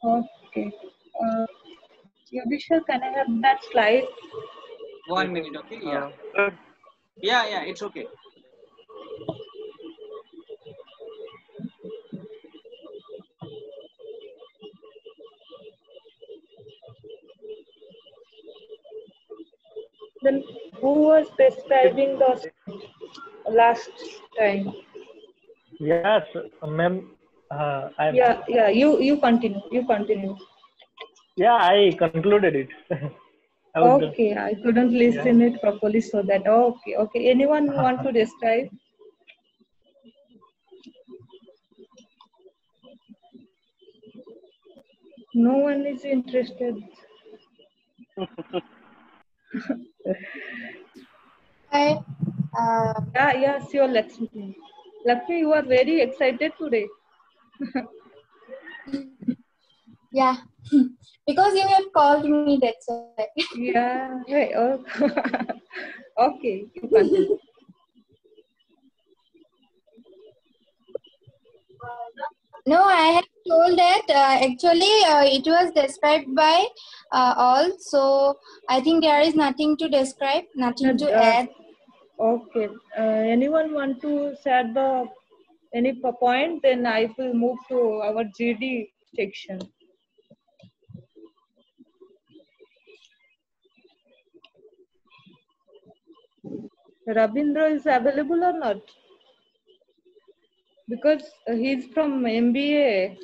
Okay. Uh, Yogeshwar, can I have that slide? 1 minute, okay? Yeah. Sir, Yeah, it's okay. Then who was describing the last time? yes, ma'am. I'm. Yeah. You continue. You continue. Yeah, I concluded it. I was done. Okay, I couldn't Yeah. listen it properly, so that okay. Anyone want to describe? No one is interested. Hi. Yeah, sure, Lakshmi. Lakshmi, you are very excited today. Yeah. Because you have called me, that's why. Yeah. Hey, oh. Okay, you continue. No, I have told that actually it was described by all. So I think there is nothing to describe, nothing to add. Okay. Anyone want to share the any point? Then I will move to our GD section. Rabindra is available or not? Because he's from MBA.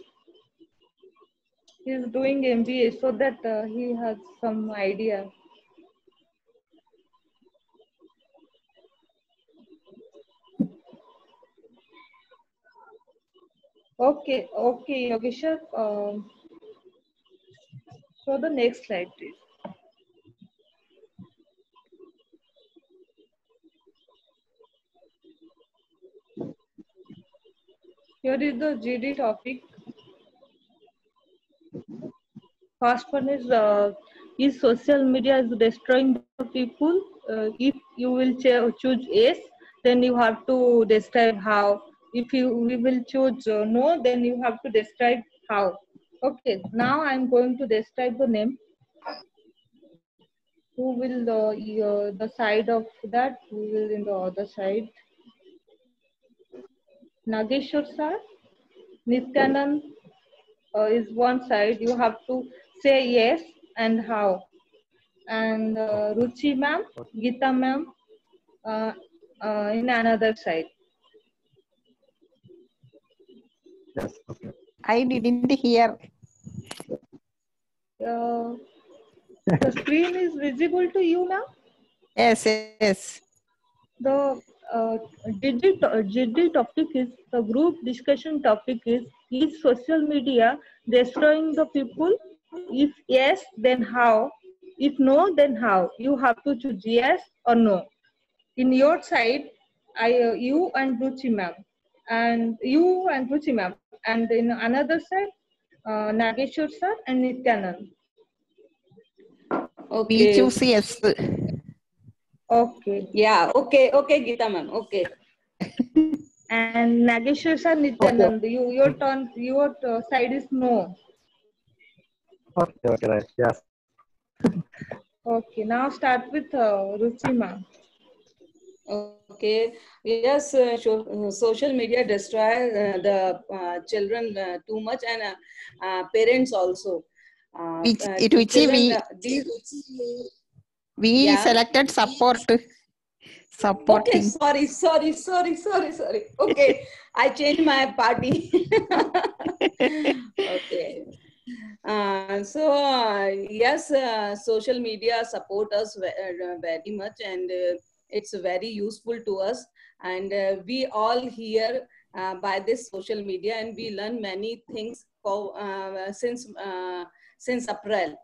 He's doing MBA, so that he has some idea. Okay, Yogeshwar. So the next slide, please. Here is the GD topic. First one is social media is destroying the people? If you will choose yes, then you have to describe how. If we will choose no, then you have to describe how. Okay, now I'm going to describe the name. Who will the side of that? Who will in the other side? Nageshwar sir, Nityanand is one side. You have to say yes and how. And Ruchi ma'am, Geeta ma'am in another side. Yes, okay. I didn't hear. The screen is visible to you now? Yes, yes. The GD topic is, the group discussion topic is social media destroying the people? If yes, then how? If no, then how? You have to choose yes or no. In your side, you and Ruchi ma'am, and you and Ruchi ma'am, and in another side, Nageshwar sir and Nityanand. We Okay. choose yes. Okay. Yeah. Okay. Okay, Geeta ma'am. Okay. And Nageshwar sir, Nityanand, your turn, your side is no. Okay, right. Yes. Okay. Now start with Ruchi ma'am. Okay. Yes, social media destroy the children too much, and parents also. Which Children, we yeah. selected support. Okay, Supporting. sorry. Okay, I changed my party. Okay. Yes, social media support us very much, and it's very useful to us. And we all here by this social media, and we learn many things since April.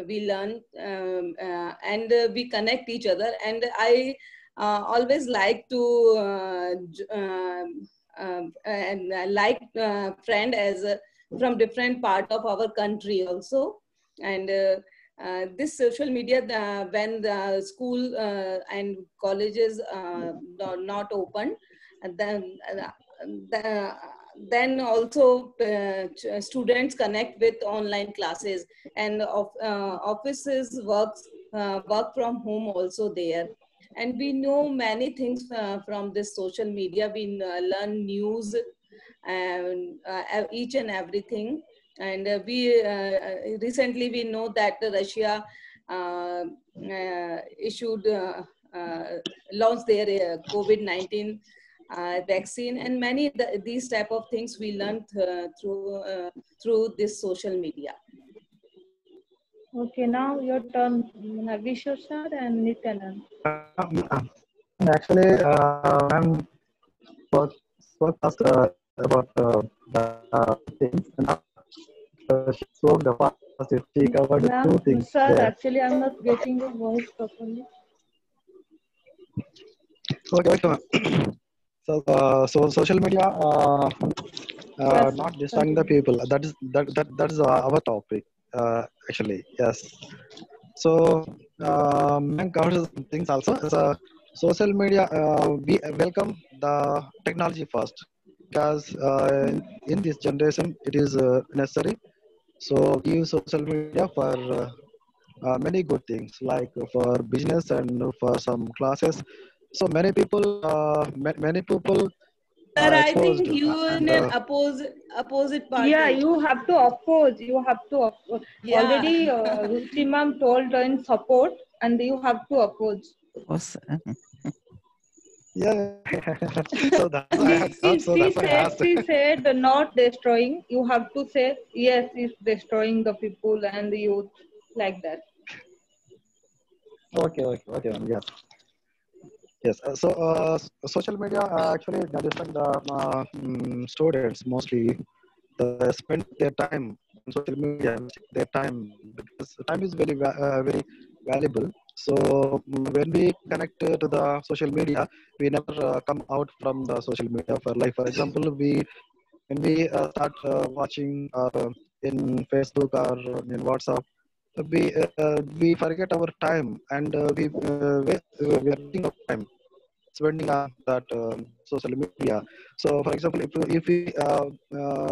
We learn and we connect each other. And I always like to and I like friend as from different part of our country also. And this social media, when the school and colleges not open, and then then also students connect with online classes, and offices work from home also there. And we know many things from this social media. We learn news and each and everything. And we recently we know that Russia issued launched their COVID-19 vaccine, and many these type of things we learned through this social media. Okay, now your turn, Nageshwar sir and Nityanand. Actually, I'm so fast about the things. And she spoke the fast. She covered Ma'am, two things sir, there. actually I'm not getting your voice properly. Okay, okay, ma'am. So social media Yes, not destroying the people. That is our topic actually. Yes. So ma'am covers some things also. So social media, we welcome the technology first because in this generation it is necessary. So we use social media for many good things like for business and for some classes. So many people Sir, I exposed think you in and an opposite yeah, party. you have to oppose. You have to oppose. Yeah. Already Ruchi ma'am told in support, and you have to oppose. yeah. So that's why I thought so. That's why I asked. She said not destroying. You have to say yes, it's destroying the people and the youth like that. Okay, ma'am. Yes. Yes. Social media actually understand the students mostly. They spend their time on social media, their time because time is very valuable. So when we connect to the social media, we never come out from the social media for life. For example, when we start watching in Facebook or in WhatsApp, we forget our time and we are wasting our time spending on that social media. So, for example, if we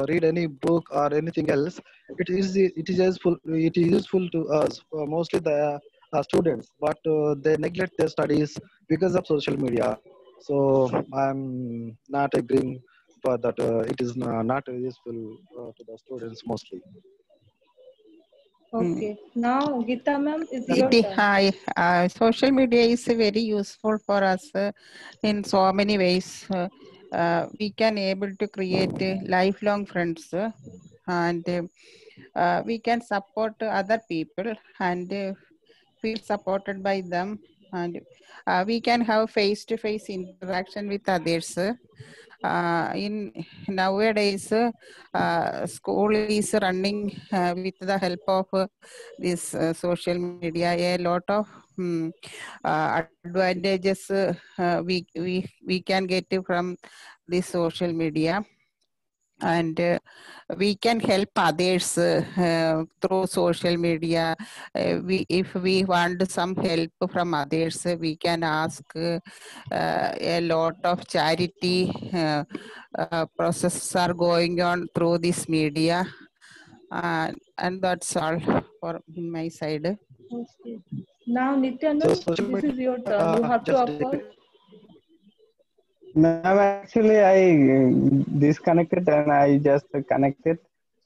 read any book or anything else, it is useful to us, mostly the students, but they neglect their studies because of social media. So, I'm not agreeing for that. It is not useful to the students mostly. Okay. Now, Geeta ma'am, is your It, turn. social media is very useful for us in so many ways. We can able to create lifelong friends and we can support other people and feel supported by them, and we can have face-to-face interaction with others. In nowadays, school is running with the help of this social media. A lot of advantages we can get from this social media, and we can help others through social media. If we want some help from others, we can ask a lot of charity processes are going on through this media, and that's all for my side. Okay. Now, So Nityanand, social this media is your turn. You have to just oppose. Ma'am, actually, I disconnected and I just connected.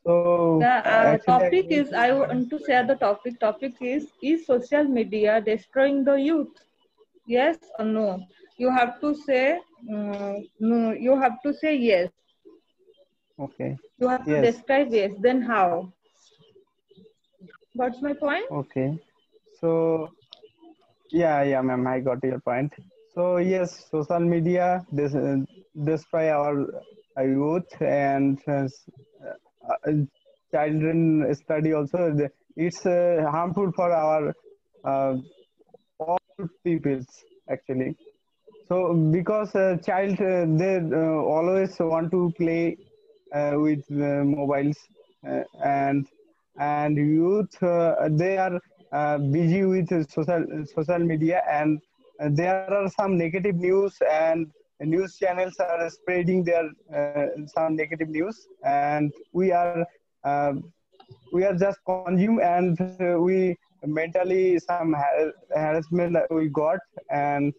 So The actually, I topic need is, I want to share the topic. Topic is social media destroying the youth? Yes or no? You have to say, no, you have to say yes. okay. You have to Yes. describe yes, then how? What's my point? Okay. So yeah, ma'am, I got your point. So yes, social media destroy our youth and uh, children study also. It's harmful for our uh, all peoples actually. So because child they always want to play with mobiles and youth they are busy with social media, and there are some negative news and news channels are spreading their some negative news, and we are just consume, and we mentally some harassment that we got. And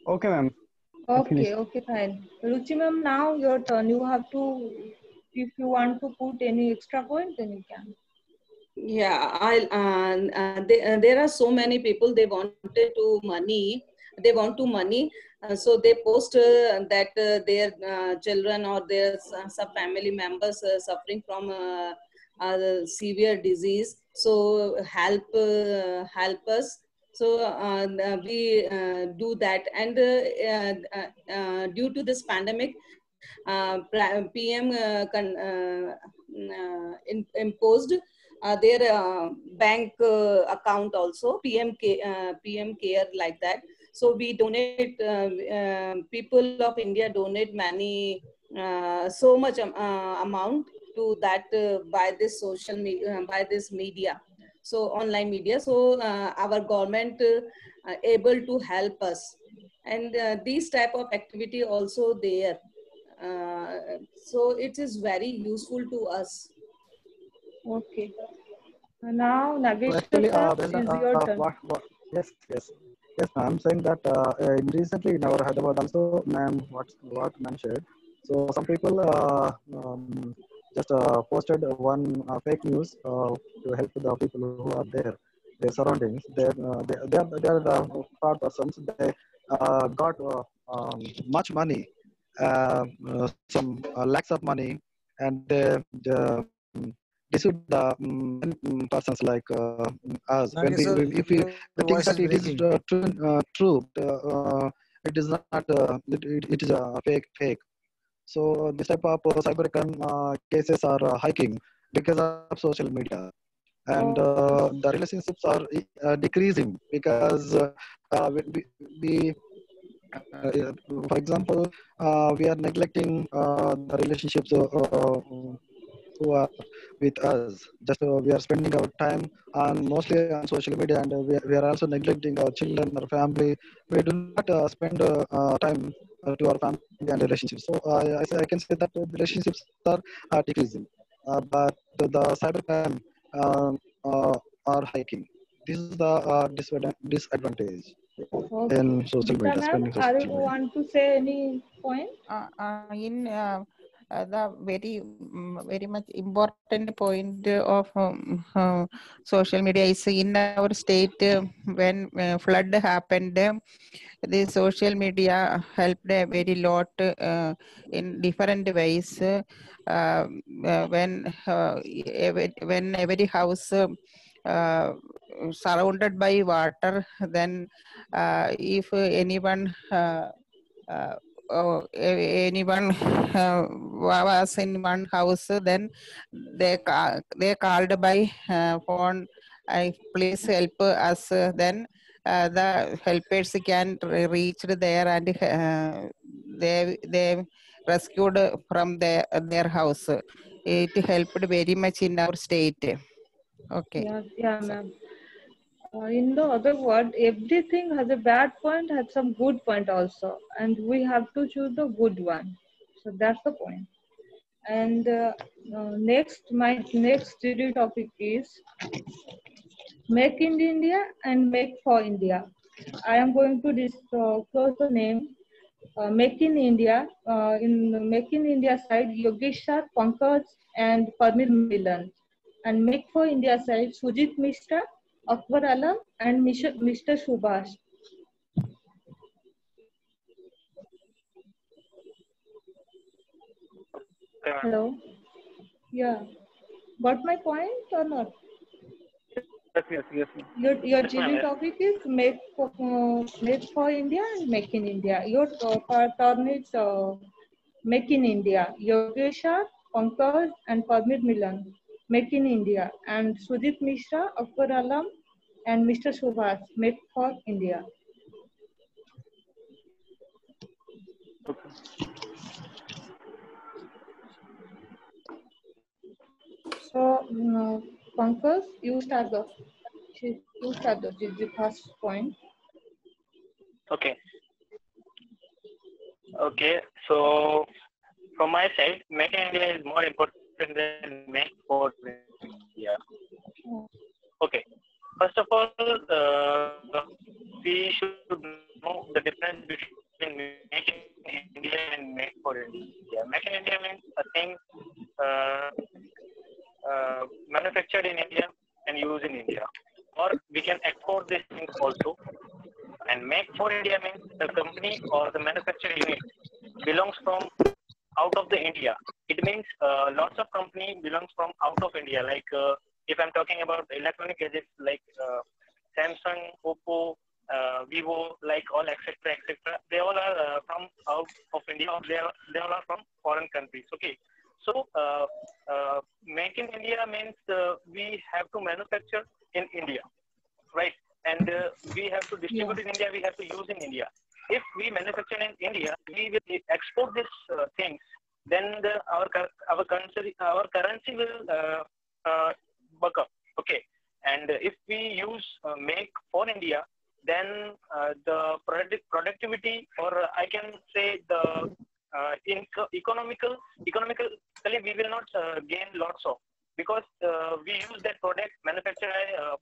okay, ma'am. Okay, okay, fine. Ruchi ma'am, now your turn. You have to, if you want to put any extra point, then you can. Yeah, there are so many people, they wanted to money, they want to money. So they post that their children or their some family members suffering from severe disease. So help us. So we do that. And due to this pandemic, PM imposed their bank account also, PM care, like that. So we donate, people of India donate many, so much amount to that by this social media, by this media, so online media. So our government able to help us, and these type of activity also there. So it is very useful to us. Okay. Now, So Nageshwar actually, sir, based on is your turn. yes, ma'am. I'm saying that recently in our Hyderabad also, ma'am, what ma'am shared. So some people just posted one fake news to help the people who are there, their surroundings. They are the fraud persons. They got much money, some lakhs of money, and they deceived the persons like us. When Nageswar, if we your think voice that is it is breaking. true, it is not. It is a fake. So this type of cybercrime cases are hiking because of social media, and Okay. the relationships are decreasing because we for example, we are neglecting the relationships who are with us. Just we are spending our time on mostly on social media, and we are also neglecting our children, our family. We do not spend time to our family and relationships. So I can say that the relationships are decreasing, but the cybercrime are hiking. This is the disadvantage Okay. in social Gita media, ma'am, spending are social you media. want to say any point? In the very much important point of social media is in our state. When flood happened, the social media helped a very lot in different ways. When every house surrounded by water, then if anyone anyone was in one house, then they called by phone, please help us. Then the helpers can reach there, and they rescued from their house. It helped very much in our state. Okay. Yeah, ma'am. In the other word, everything has a bad point, has some good point also, and we have to choose the good one. So that's the point. And my next study topic is Make in India and Make for India. I am going to disclose the name. Make in India. In Make in India side, Yogesh Sir, Pankaj, and Parmir Milan. And Make for India side, Sujit Mishra, Akbar Alam, and Mr. Subhash. Hello. Yeah. Got my point or not? Yes. Your Yes, ma'am. GD Yes. topic is Make for India and Make in India. Your turn is Make in India. Yogesha, Pankaj, and Parmit Milan. Make in India. And Sudip Mishra, Akbar Alam, and Mr. Subhas. Make for India. So, Pankaj, you start the first point. Okay. Okay, so from my side, Make in India is more important than Make for India. Okay, first of all, we should know the difference between Make in India and Make for India. Make in India means a thing uh, manufactured in India and used in India, or we can export these things also. And Make for India means the company or the manufacturing unit belongs from out of the India. It means lots of company belongs from out of India. Like if I'm talking about electronic gadgets like Samsung, Oppo, Vivo, like all etc. etc. They all are from out of India, or they all are from foreign countries. Okay, so Make in India means we have to manufacture in India, right? And we have to distribute in India. We have to use in India. If we manufacture in India, we will export these things. Then our currency will buck up. Okay, and if we use Make for India, then productivity, or I can say the economically we will not gain lots of, because we use that product manufactured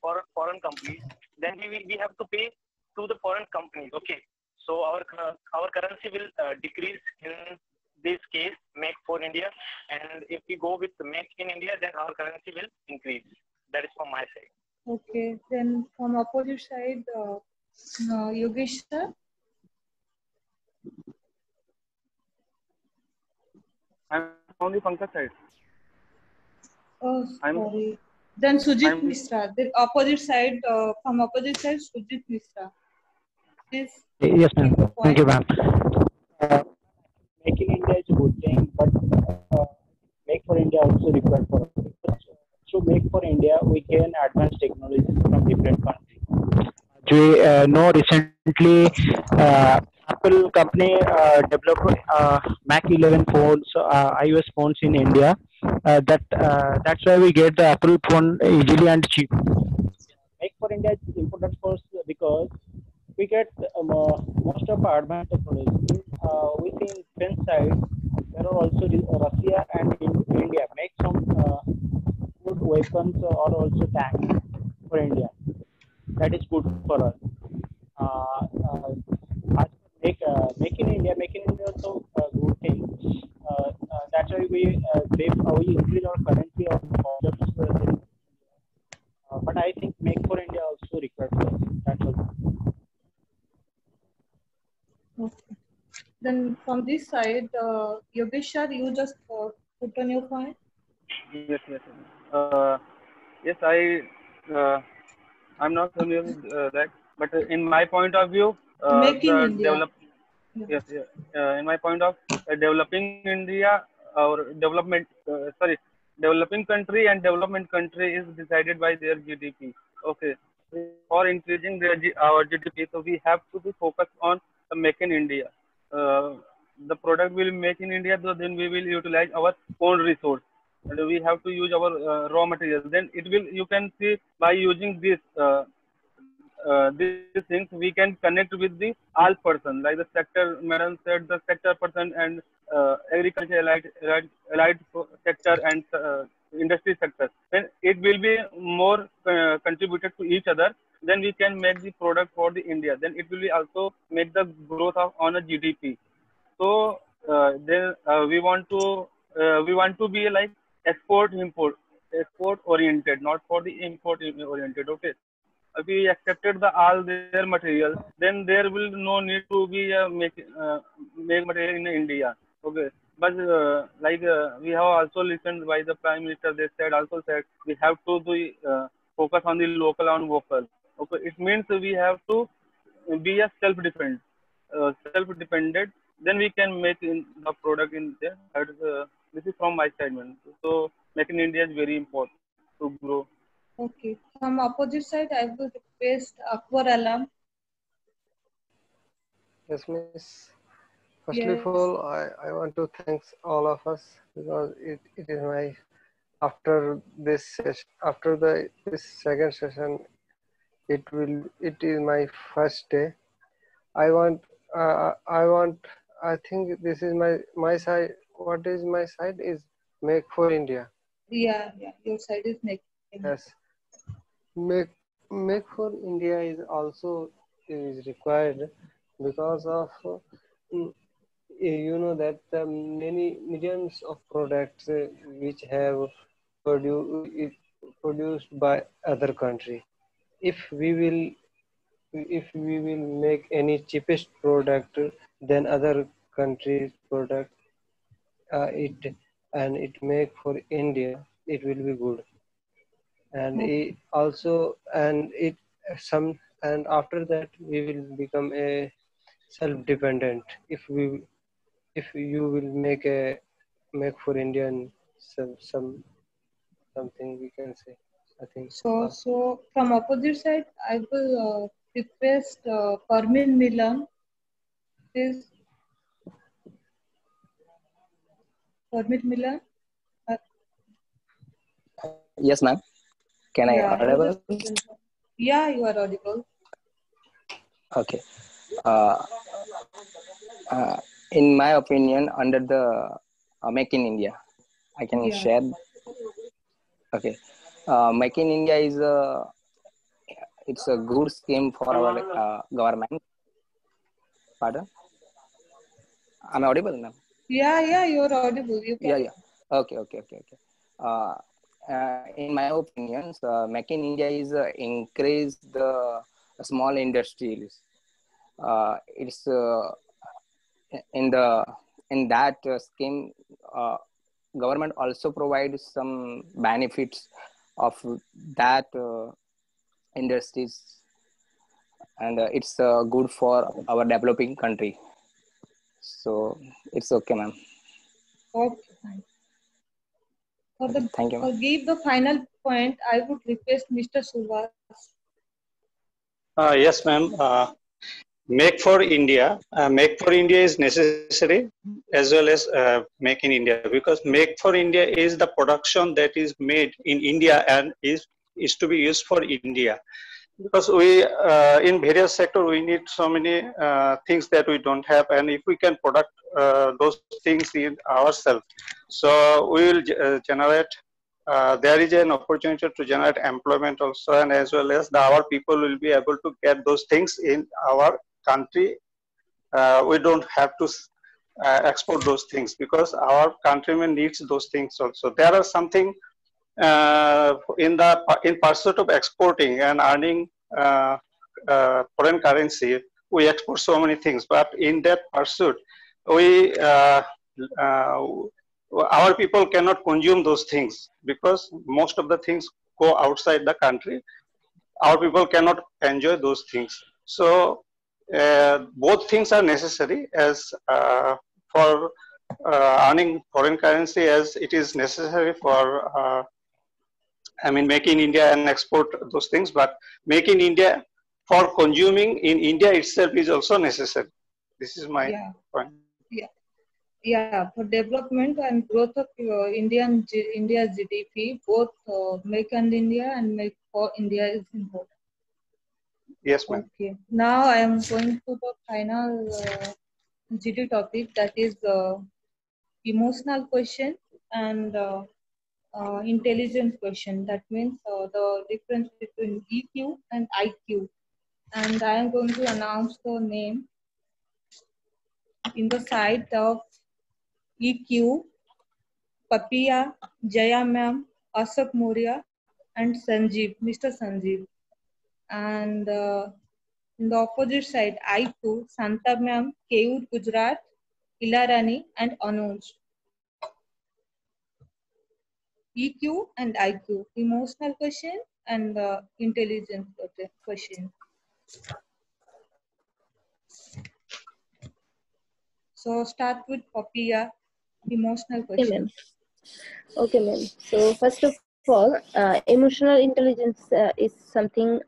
by foreign companies. Then we have to pay to the foreign companies. Okay, so our currency will decrease in this case, Make for India, and if we go with Make in India, then our currency will increase. That is from my side. Okay, then from opposite side, Yogesh sir. I'm on the Pankaj side. Oh, sorry. Then Sujit Misra. The opposite side, from opposite side, Sujit Misra. Please. Yes, ma'am. Thank you, ma'am. Make in India is a good thing, but Make for India also required for us. Because through Make for India, we gain advanced technologies from different countries. We know recently Apple company developed Mac 11 phones, iOS phones in India. That's why we get the Apple phone easily and cheap. Make for India is important for us because we get most of our advanced technology. We see in French side, there are also Russia and India make some good weapons or also tanks for India. That is good for us. As make in India, also a good thing. That's why we increase our currency of jobs. But I think Make for India also required for us. That's all. Okay. Then from this side, Yogesh sir, you just put on your point. Yes, yes, yes. I'm not familiar with that, but in my point of view, Make in the India. yes, yes. In my point of developing India or developing country and development country is decided by their GDP. Okay, for increasing our GDP, so we have to be focused on Make in India. Uh, the product will make in India, so then we will utilize our own resource, and we have to use our raw materials. Then it will, you can see, by using this these things, we can connect with the all person, like the sector madam said, the sector person, and agriculture allied sector, and industry sector. Then it will be more contributed to each other. Then we can make the product for the India. Then it will be also make the growth of on a GDP. So then we want to be like export oriented, not for the import oriented. Okay, if we accepted the all their material, then there will no need to be make material in India. Okay, but we have also listened by the Prime Minister. They said also said we have to be focus on the local and vocal. Okay, it means we have to be a self-dependent. Then we can make in the product in there. This is from my side, man. So Make in India is very important to grow. Okay. From opposite side, I will request Akbar Alam. Yes, miss. First Yes. of all, I want to thank all of us because it is my after this session, this second session, it is my first day. I want I think this is my side. What is my side is Make for India. Yeah, your side is next. Yes, make for India is also is required because of you know that many millions of products which have produced by other country. If we will make any cheapest product than other countries product, it make for India, it will be good. And it also it some and after that we will become a self-dependent if you will make for Indian something we can say. I think So from opposite side, I will request Parmin Milan. Please, Parmin Milan. Yes, ma'am. Can I audible? Yeah, you are audible. Okay. In my opinion, under the Make in India, I can share. Okay. Make in India is it's a good scheme for our government. Pardon? Am I audible, ma'am? Yeah, you're audible. You can. Yeah. Okay. In my opinion, Make in India is increase the small industries. It's in that scheme, government also provides some benefits of that industries, and it's good for our developing country. So it's okay, ma'am. Okay, fine. Thank you, ma'am. For give the final point, I would request Mr. Subhas. Yes, ma'am. Make for India. Make for India is necessary as well as Make in India, because Make for India is the production that is made in India and is to be used for India. Because we in various sectors we need so many things that we don't have, and if we can product those things in ourselves, so we will generate. There is an opportunity to generate employment also, and as well as our people will be able to get those things in our country. We don't have to export those things because our countrymen needs those things also. There are something in pursuit of exporting and earning foreign currency. We export so many things, but in that pursuit, we our people cannot consume those things because most of the things go outside the country. Our people cannot enjoy those things. So both things are necessary as for earning foreign currency, as it is necessary for Make in India and export those things, but Make in India for consuming in India itself is also necessary. This is my point. Yeah, for development and growth of India's GDP, both Make in India and Make for India is important. Yes, ma'am. Okay. Now I am going to the final GD topic, that is emotional question and intelligence question. That means the difference between EQ and IQ. And I am going to announce the name in the side of EQ: Papiya, Jaya ma'am, Ashok Moria, and Sanjeev, Mr. Sanjeev. And in the opposite side, IQ: Santa ma'am, Keur Gujarat, Ilarani, and Anuj. EQ and IQ, emotional question and intelligence question. So start with Papiya, emotional question. Okay, ma'am. So first of all, emotional intelligence is something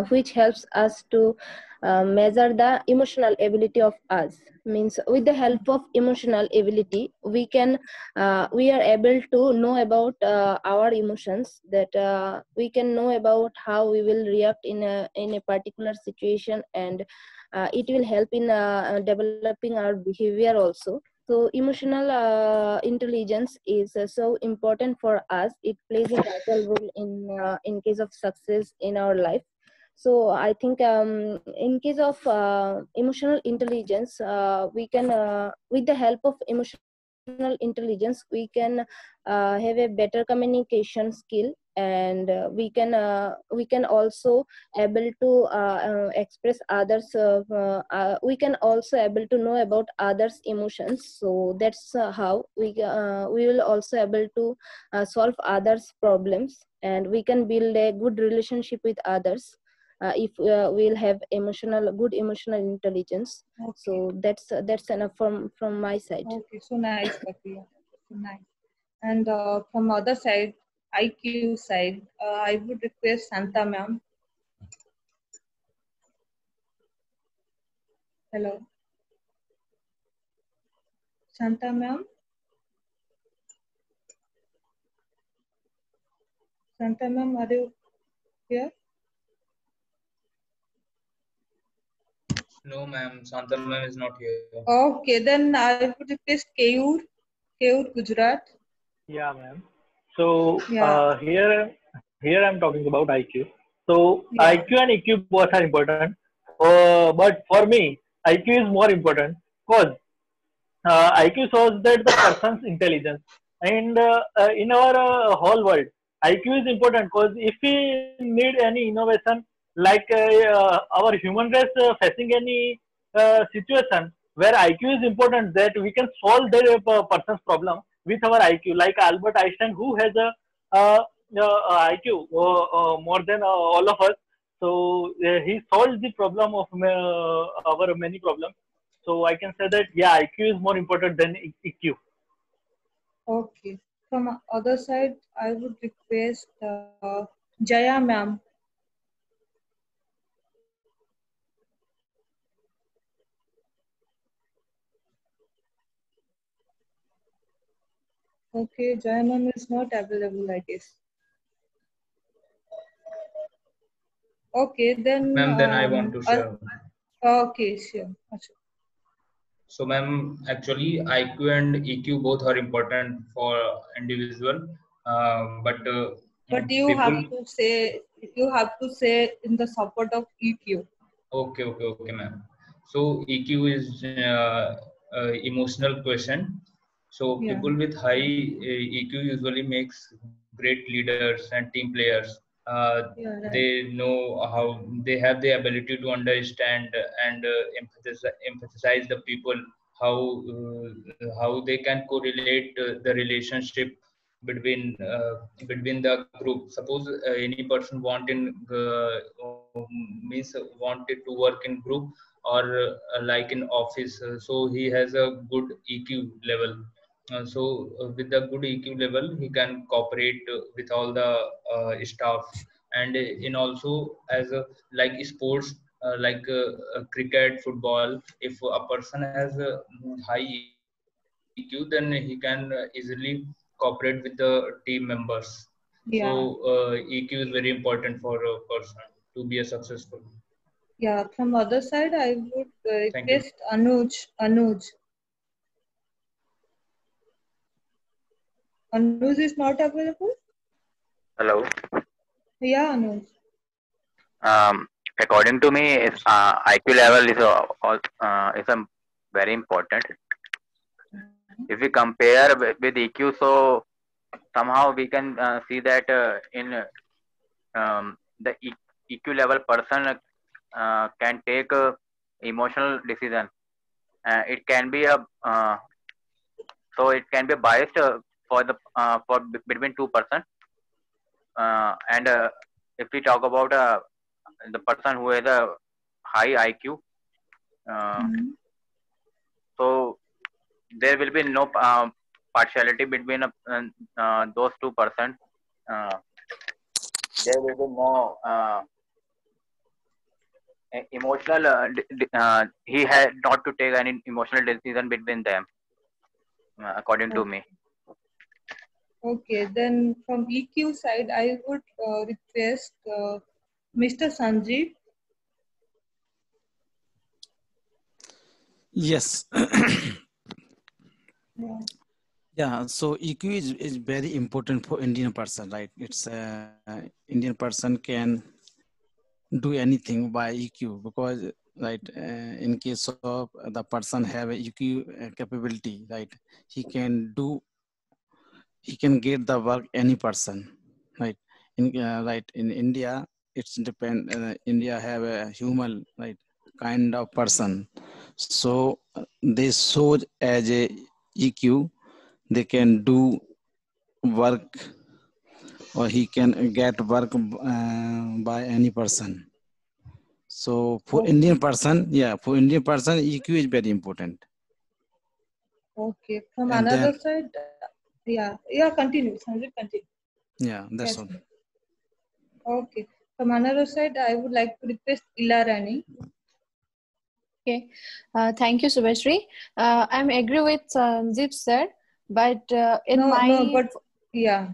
which helps us to measure the emotional ability of us. Means with the help of emotional ability, we are able to know about our emotions, that we can know about how we will react in a particular situation, and it will help in developing our behavior also. So emotional intelligence is so important for us. It plays a vital role in case of success in our life. So I think in case of emotional intelligence, we can with the help of emotional intelligence, we can have a better communication skill, and we can also able to express others, we can also able to know about others emotions. So that's how we will also able to solve others problems, and we can build a good relationship with others if we'll have good emotional intelligence. Okay. So that's enough from my side. Okay, so nice, Katia. So nice. And from other side, IQ side, I would request Santa ma'am. Hello. Santa ma'am. Santa ma'am, are you here? No, ma'am. Santa ma'am is not here. Okay, then I would request Keyur Gujarat. Yeah, ma'am. So Yeah. here I'm talking about IQ. So Yeah. IQ and EQ both are important. But for me, IQ is more important because IQ shows that the person's intelligence, and in our whole world, IQ is important because if we need any innovation, like our human race facing any situation where IQ is important, that we can solve the person's problem with our IQ. Like Albert Einstein, who has a IQ more than all of us, so he solved the problem of our many problems. So I can say that yeah, IQ is more important than EQ. Okay. From other side, I would request Jaya ma'am. Okay, Jaya ma'am is not available, I guess. Okay, then. Ma'am, then I want to share. Okay, sure. So, ma'am, actually, IQ and EQ both are important for individual, but you people. have to say in the support of EQ. Okay, ma'am. So EQ is emotional question. So Yeah. people with high EQ usually makes great leaders and team players. Yeah, right. They know how they have the ability to understand and emphasize the people, how they can correlate the relationship between the group. Suppose any person wanted to work in group or like in office, so he has a good EQ level. With the good EQ level, he can cooperate with all the staff, and in also as like sports, like cricket, football. If a person has a high EQ, then he can easily cooperate with the team members. Yeah. So EQ is very important for a person to be a successful. Yeah, from other side, I would request Anuj. Anuj is not available? Hello. Yeah, Anuj. According to me, IQ level is a very important. If we compare with EQ, so somehow we can see that in the EQ level person can take emotional decision. It can be it can be biased for between 2%. And if we talk about the person who has a high IQ, so there will be no partiality between those 2%. There will be no emotional. He had not to take any emotional decision between them, according to me. Okay, then from EQ side, I would request Mr. Sanjeev. Yes. Yeah. Yeah, so EQ is very important for Indian person, right? It's Indian person can do anything by EQ because, right, in case of the person have a EQ capability, right, he can get the work any person, right? In India, it's depend. India have a human, right, kind of person, so they show as a EQ, they can do work or he can get work by any person. So for Indian person, for Indian person, EQ is very important. Okay, from And another then, side, continue, Sanjeev, continue. that's Yes, all. ma'am. Okay, from another side, I would like to request Ilarani. Okay, thank you, Subhashri. I'm agree with Sanjeev sir, but yeah.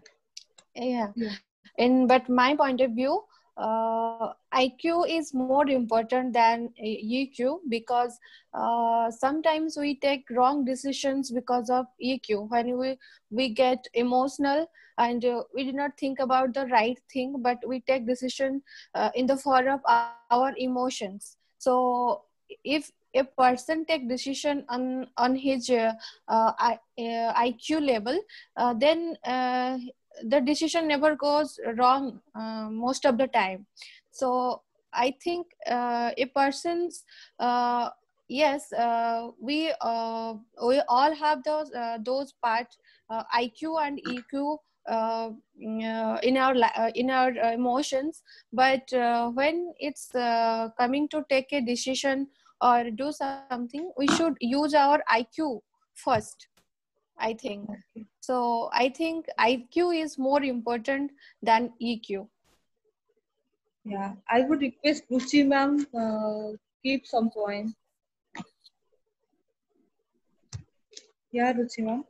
But my point of view, IQ is more important than EQ because sometimes we take wrong decisions because of EQ. When we get emotional and we do not think about the right thing, but we take decision in the form of our emotions. So if a person take decision on his IQ level, then the decision never goes wrong most of the time. So I think a person's yes, we all have those parts, IQ and EQ in our emotions, but when it's coming to take a decision or do something, we should use our IQ first, I think. So I think IQ is more important than EQ. Yeah, I would request Ruchi ma'am keep some point. Yeah, Ruchi ma'am.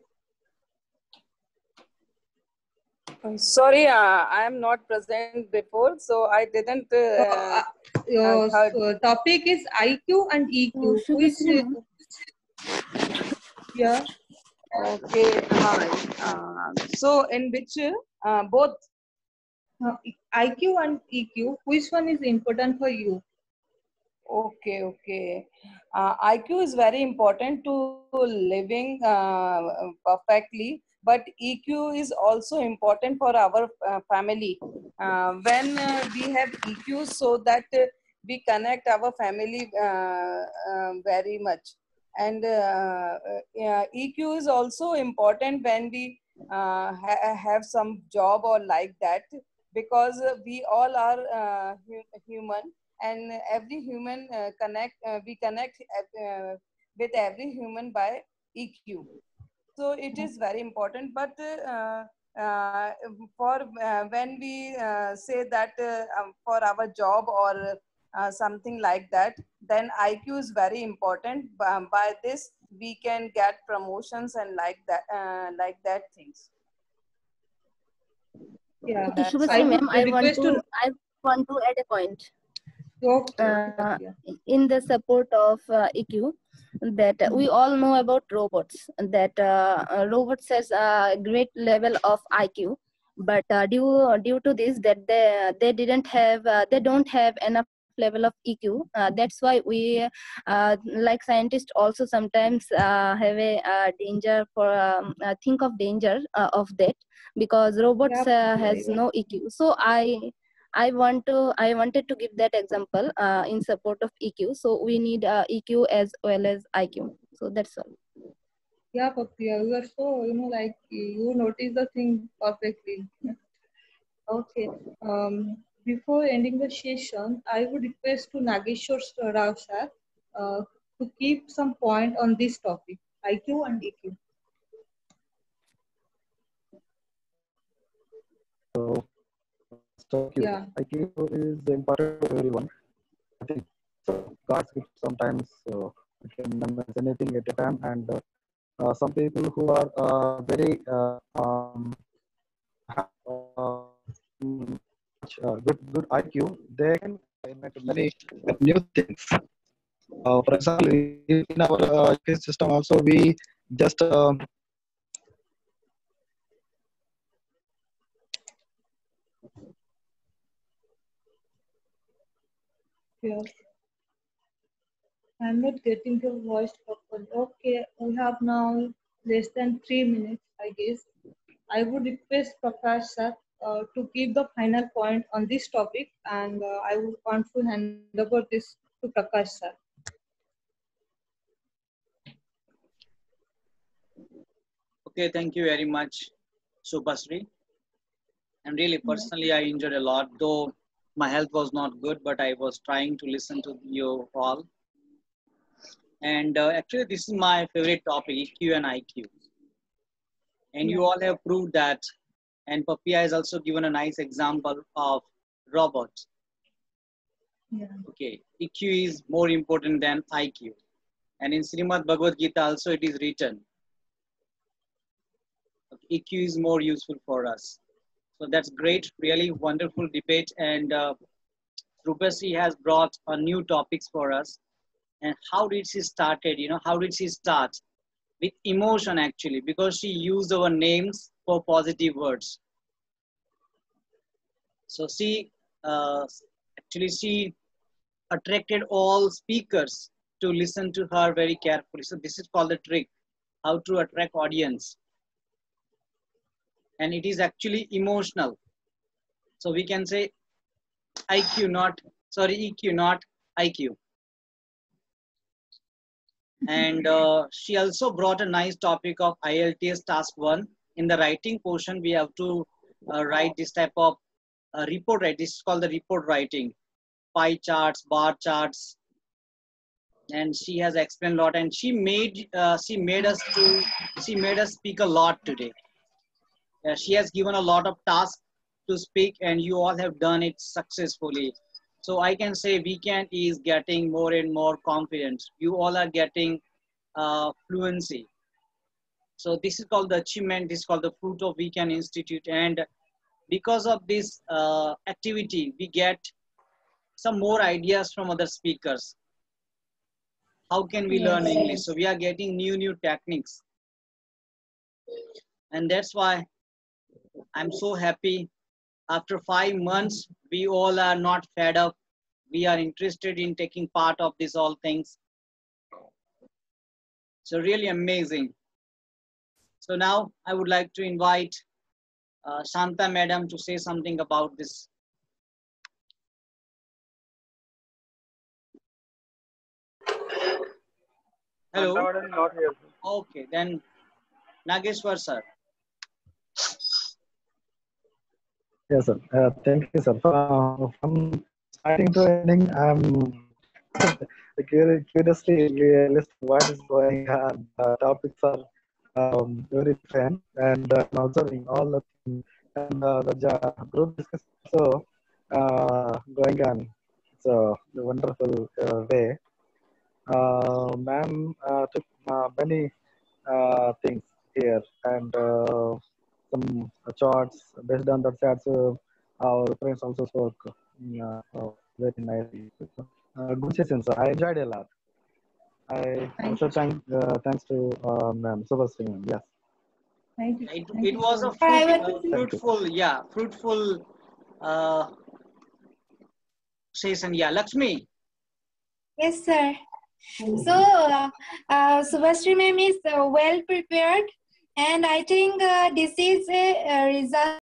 Sorry, I am not present before, so I didn't. Your topic is IQ and EQ. Which? Yeah. Okay. So in which both IQ and EQ, which one is important for you? Okay. IQ is very important to living perfectly, but EQ is also important for our family. When we have EQ, so that we connect our family very much. And EQ is also important when we have some job or like that, because we all are human, and every human we connect with every human by EQ. So it is very important. But for when we say that for our job or something like that, then IQ is very important. By this we can get promotions and like that things. Yeah. Okay, Shubhasri ma'am, I want to add a point. In the support of EQ, that we all know about robots, that robots has a great level of IQ, but due to this, that they don't have enough level of EQ. That's why we like scientists also sometimes have a danger for think of danger of that, because robots has no EQ. So I wanted to give that example in support of EQ. So we need EQ as well as IQ. So that's all. Yeah, Papiya, you are so, like you notice the thing perfectly. Okay. Before ending the session, I would request to Nageshwar Rao sir to keep some point on this topic, IQ and EQ. So IQ is important for everyone. I think cards which sometimes we can memorize anything at a time, and some people who are very have, good IQ, they can invent many new things. For example, in our education system also, we just Yes. I'm not getting your voice properly. Okay, we have now less than 3 minutes, I guess. I would request Prakash sir to give the final point on this topic, and I would want to hand over this to Prakash sir. Okay, thank you very much, Subhasri. And really, personally, I enjoyed a lot, though my health was not good, but I was trying to listen to you all. And actually, this is my favorite topic, EQ and IQ. And you all have proved that. And Papia has also given a nice example of robots. Yeah. Okay, EQ is more important than IQ. And in Srimad Bhagavad Gita also it is written, EQ is more useful for us. So that's great, really wonderful debate. And Rupasri has brought a new topics for us. And how did she started? How did she start? With emotion, actually, because she used our names for positive words. So she attracted all speakers to listen to her very carefully. So this is called the trick, how to attract audience. And it is actually emotional. So we can say EQ, not IQ. And she also brought a nice topic of IELTS task 1. In the writing portion, we have to write this type of report. Right? This is called the report writing, pie charts, bar charts. And she has explained a lot. And she made us speak a lot today. She has given a lot of tasks to speak, and you all have done it successfully. So I can say Weekend is getting more and more confident. You all are getting fluency. So this is called the achievement. This is called the fruit of Weekend Institute. And because of this activity, we get some more ideas from other speakers. How can we learn English? So we are getting new techniques. And that's why I'm so happy. After 5 months, we all are not fed up. We are interested in taking part of these all things. So really amazing. So now I would like to invite Shanta Madam to say something about this. Hello. Shanta Madam is not here. Okay, then Nageshwar sir. Yes, sir. Thank you, sir. From starting to ending, I'm curiously listening what is going on. Topics are very different, and I'm observing all the things. And the group discussion also going on. It's a wonderful way. Ma'am took many things here, and some charts. Based on the charts, our friends also spoke very nicely. Good session, sir. I enjoyed a lot. I also thanks to Ma'am Subhasri. Yes. Thank you. It was a fruitful session. Yeah, Lakshmi. Yes, sir. So, Subhasri ma'am is well prepared, and I think this is a result